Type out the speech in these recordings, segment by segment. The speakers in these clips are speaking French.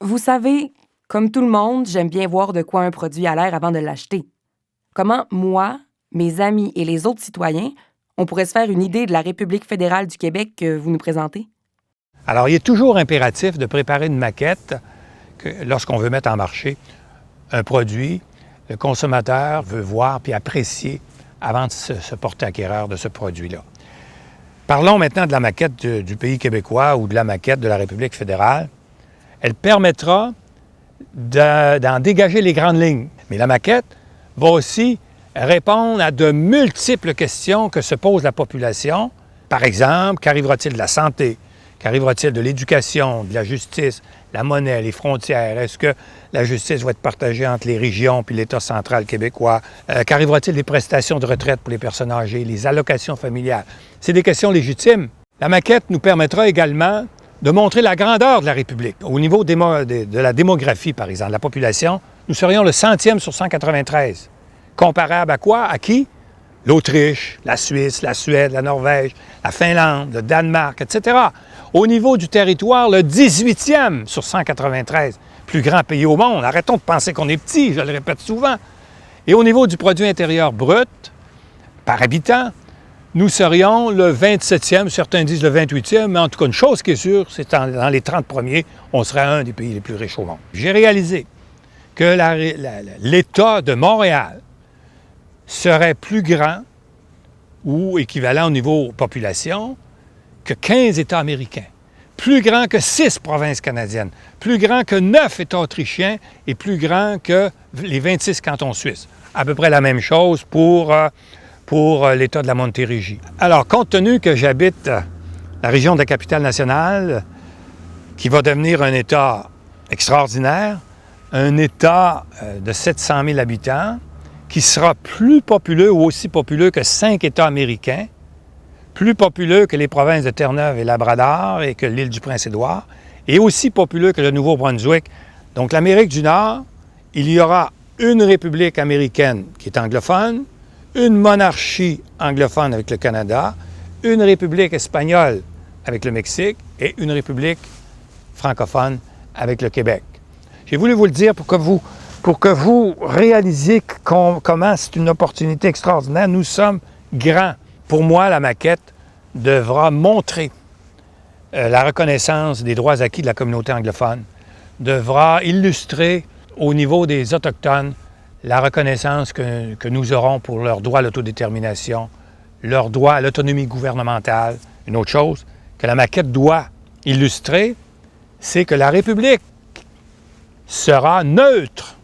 Vous savez, comme tout le monde, j'aime bien voir de quoi un produit a l'air avant de l'acheter. Comment moi, mes amis et les autres citoyens, on pourrait se faire une idée de la République fédérale du Québec que vous nous présentez? Alors, il est toujours impératif de préparer une maquette lorsqu'on veut mettre en marché un produit. Le consommateur veut voir puis apprécier avant de se porter acquéreur de ce produit-là. Parlons maintenant de la maquette du pays québécois ou de la maquette de la République fédérale. Elle permettra d'en dégager les grandes lignes. Mais la maquette va aussi répondre à de multiples questions que se pose la population. Par exemple, qu'arrivera-t-il de la santé? Qu'arrivera-t-il de l'éducation, de la justice, la monnaie, les frontières? Est-ce que la justice va être partagée entre les régions puis l'État central québécois? Qu'arrivera-t-il des prestations de retraite pour les personnes âgées, les allocations familiales? C'est des questions légitimes. La maquette nous permettra également de montrer la grandeur de la République. Au niveau de la démographie, par exemple, la population, nous serions le 100e sur 193. Comparable à quoi? À qui? L'Autriche, la Suisse, la Suède, la Norvège, la Finlande, le Danemark, etc. Au niveau du territoire, le 18e sur 193. Plus grand pays au monde. Arrêtons de penser qu'on est petit, je le répète souvent. Et au niveau du produit intérieur brut, par habitant, nous serions le 27e, certains disent le 28e, mais en tout cas, une chose qui est sûre, c'est que dans les 30 premiers, on serait un des pays les plus riches au monde. J'ai réalisé que l'État de Montréal serait plus grand ou équivalent au niveau population que 15 États américains, plus grand que 6 provinces canadiennes, plus grand que 9 États autrichiens et plus grand que les 26 cantons suisses. À peu près la même chose pour l'État de la Montérégie. Alors, compte tenu que j'habite la région de la Capitale-Nationale, qui va devenir un État extraordinaire, un État de 700 000 habitants, qui sera plus populeux ou aussi populeux que 5 États américains, plus populeux que les provinces de Terre-Neuve et Labrador et que l'île du Prince-Édouard, et aussi populeux que le Nouveau-Brunswick. Donc, l'Amérique du Nord, il y aura une république américaine qui est anglophone, une monarchie anglophone avec le Canada, une république espagnole avec le Mexique et une république francophone avec le Québec. J'ai voulu vous le dire pour que vous réalisiez comment c'est une opportunité extraordinaire. Nous sommes grands. Pour moi, la maquette devra montrer la reconnaissance des droits acquis de la communauté anglophone, devra illustrer au niveau des Autochtones la reconnaissance que nous aurons pour leur droit à l'autodétermination, leur droit à l'autonomie gouvernementale. Une autre chose que la maquette doit illustrer, c'est que la République sera neutre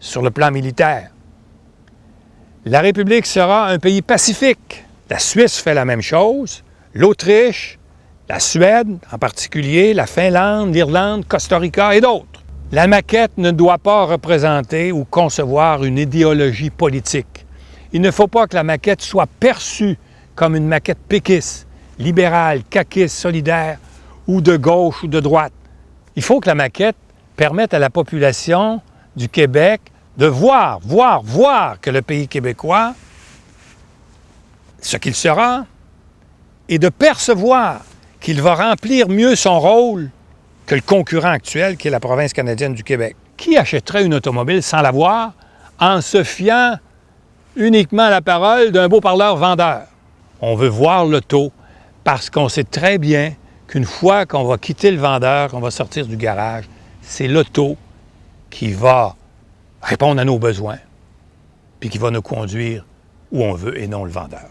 sur le plan militaire. La République sera un pays pacifique. La Suisse fait la même chose, l'Autriche, la Suède en particulier, la Finlande, l'Irlande, Costa Rica et d'autres. La maquette ne doit pas représenter ou concevoir une idéologie politique. Il ne faut pas que la maquette soit perçue comme une maquette péquiste, libérale, caquiste, solidaire, ou de gauche ou de droite. Il faut que la maquette permette à la population du Québec de voir que le pays québécois, ce qu'il sera, et de percevoir qu'il va remplir mieux son rôle que le concurrent actuel, qui est la province canadienne du Québec. Qui achèterait une automobile sans la voir en se fiant uniquement à la parole d'un beau parleur vendeur? On veut voir l'auto parce qu'on sait très bien qu'une fois qu'on va quitter le vendeur, qu'on va sortir du garage, c'est l'auto qui va répondre à nos besoins puis qui va nous conduire où on veut et non le vendeur.